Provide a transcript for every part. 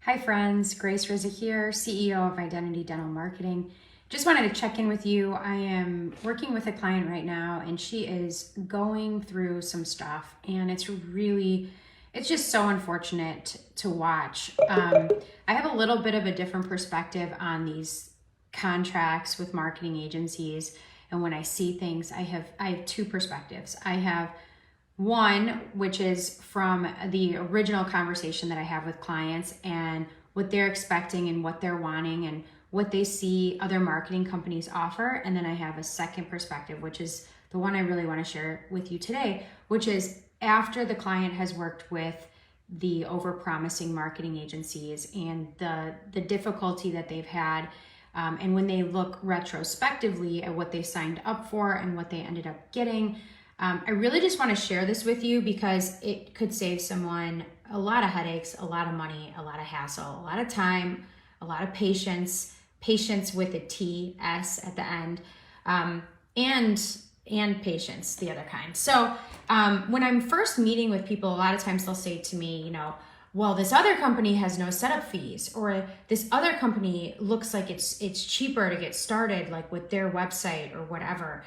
Hi friends, Grace Rizza here, CEO of Identity Dental Marketing. Just wanted to check in with you. I am working with a client right now and she is going through some stuff and it's just so unfortunate to watch. I have a little bit of a different perspective on these contracts with marketing agencies, and when I see things, I have two perspectives. I have one, which is from the original conversation that I have with clients and what they're expecting and what they're wanting and what they see other marketing companies offer. And then I have a second perspective, which is the one I really want to share with you today, which is after the client has worked with the over-promising marketing agencies and the difficulty that they've had. And when they look retrospectively at what they signed up for and what they ended up getting, I really just want to share this with you because it could save someone a lot of headaches, a lot of money, a lot of hassle, a lot of time, a lot of patience with a T-S at the end, and patience, the other kind. So when I'm first meeting with people, a lot of times they'll say to me, well, this other company has no setup fees, or this other company looks like it's cheaper to get started, like with their website or whatever.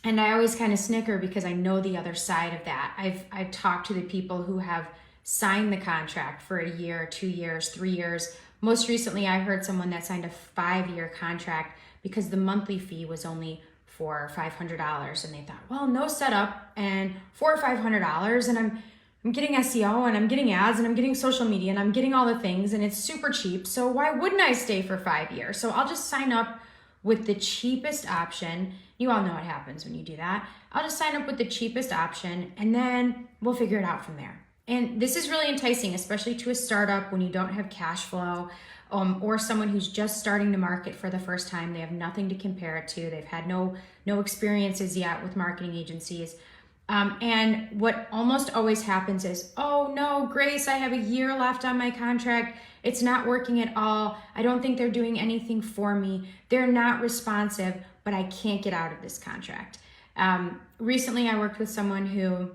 And I always kind of snicker because I know the other side of that. I've talked to the people who have signed the contract for a year, 2 years, 3 years. Most recently, I heard someone that signed a 5-year contract because the monthly fee was only $400 or $500, and they thought, well, no setup and $400 or $500, and I'm getting SEO and I'm getting ads and I'm getting social media and I'm getting all the things and it's super cheap. So why wouldn't I stay for 5 years? So I'll just sign up with the cheapest option. You all know what happens when you do that. I'll just sign up with the cheapest option and then we'll figure it out from there. And this is really enticing, especially to a startup when you don't have cash flow, or someone who's just starting to market for the first time. They have nothing to compare it to. They've had no experiences yet with marketing agencies. And what almost always happens is, oh no, Grace, I have a year left on my contract. It's not working at all. I don't think they're doing anything for me. They're not responsive, but I can't get out of this contract. Recently, I worked with someone who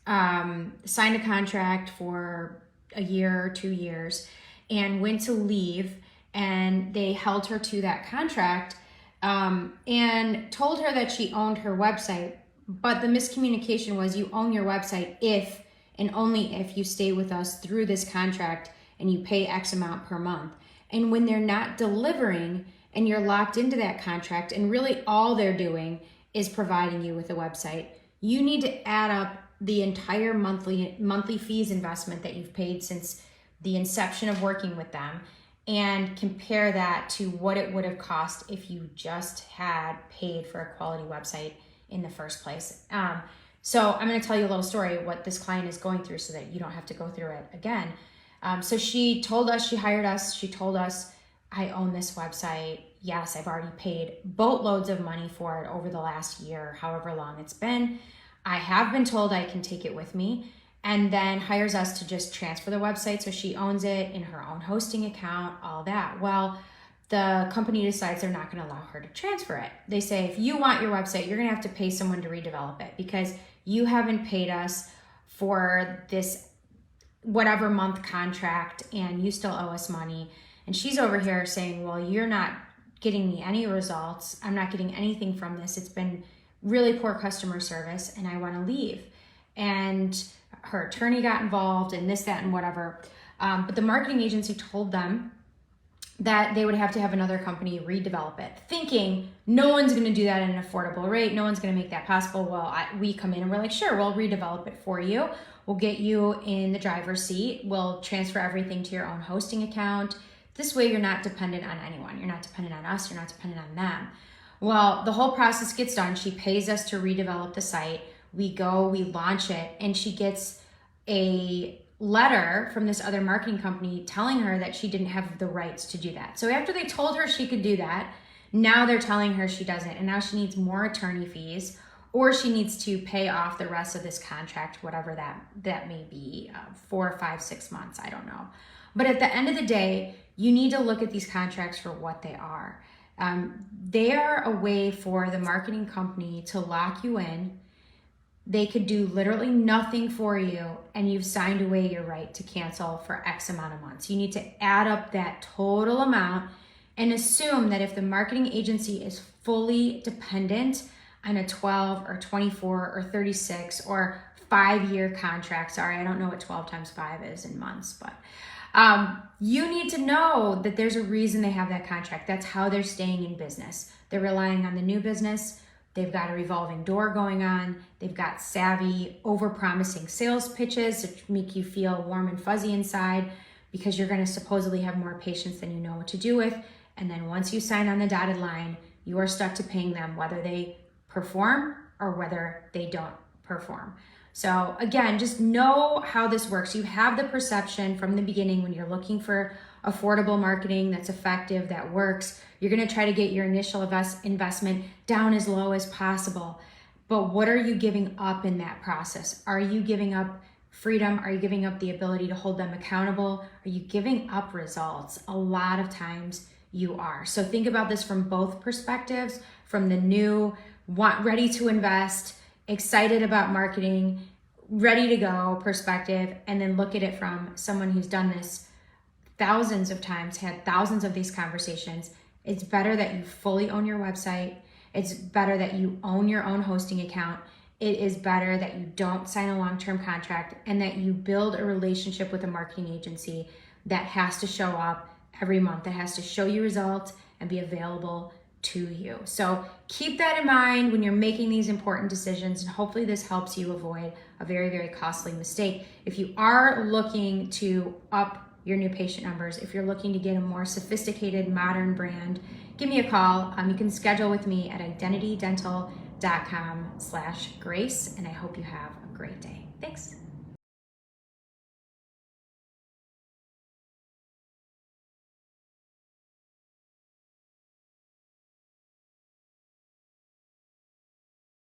signed a contract for a year or 2 years and went to leave, and they held her to that contract and told her that she owned her website. But the miscommunication was, you own your website if and only if you stay with us through this contract and you pay X amount per month. And when they're not delivering and you're locked into that contract and really all they're doing is providing you with a website, you need to add up the entire monthly fees investment that you've paid since the inception of working with them and compare that to what it would have cost if you just had paid for a quality website in the first place. So I'm going to tell you a little story of what this client is going through so that you don't have to go through it again. So she told us, she hired us, she told us, I own this website. Yes, I've already paid boatloads of money for it over the last year, however long it's been. I have been told I can take it with me, and then hires us to just transfer the website so she owns it in her own hosting account, all that. Well, the company decides they're not going to allow her to transfer it. They say, if you want your website, you're going to have to pay someone to redevelop it because you haven't paid us for this whatever month contract and you still owe us money. And she's over here saying, well, you're not getting me any results. I'm not getting anything from this. It's been really poor customer service and I want to leave. And her attorney got involved and this, that, and whatever. But the marketing agency told them that they would have to have another company redevelop it, thinking no one's going to do that at an affordable rate. No one's going to make that possible. Well, we come in and we're like, sure, we'll redevelop it for you. We'll get you in the driver's seat. We'll transfer everything to your own hosting account. This way you're not dependent on anyone. You're not dependent on us. You're not dependent on them. Well, the whole process gets done. She pays us to redevelop the site. We go, we launch it, and she gets a letter from this other marketing company telling her that she didn't have the rights to do that. So after they told her she could do that, now they're telling her she doesn't, and now she needs more attorney fees, or she needs to pay off the rest of this contract, whatever that may be, 4, 5, 6 months, I don't know. But at the end of the day, you need to look at these contracts for what they are. They are a way for the marketing company to lock you in. they could do literally nothing for you, and you've signed away your right to cancel for X amount of months. You need to add up that total amount and assume that if the marketing agency is fully dependent on a 12 or 24 or 36 or 5-year contract, sorry, I don't know what 12 times 5 is in months, but you need to know that there's a reason they have that contract. That's how they're staying in business. They're relying on the new business. They've got a revolving door going on. They've got savvy, over-promising sales pitches that make you feel warm and fuzzy inside because you're going to supposedly have more patients than you know what to do with. And then once you sign on the dotted line, you are stuck to paying them whether they perform or whether they don't perform. So again, just know how this works. You have the perception from the beginning when you're looking for affordable marketing that's effective, that works. You're going to try to get your initial investment down as low as possible. But what are you giving up in that process? Are you giving up freedom? Are you giving up the ability to hold them accountable? Are you giving up results? A lot of times you are. So think about this from both perspectives, from the new, ready to invest, excited about marketing, ready to go perspective, and then look at it from someone who's done this thousands of times, had thousands of these conversations. It's better that you fully own your website. It's better that you own your own hosting account. It is better that you don't sign a long-term contract and that you build a relationship with a marketing agency that has to show up every month, that has to show you results and be available to you. So keep that in mind when you're making these important decisions, and hopefully this helps you avoid a very, very costly mistake. If you are looking to up your new patient numbers, if you're looking to get a more sophisticated, modern brand, give me a call. You can schedule with me at identitydental.com/grace, and I hope you have a great day. Thanks.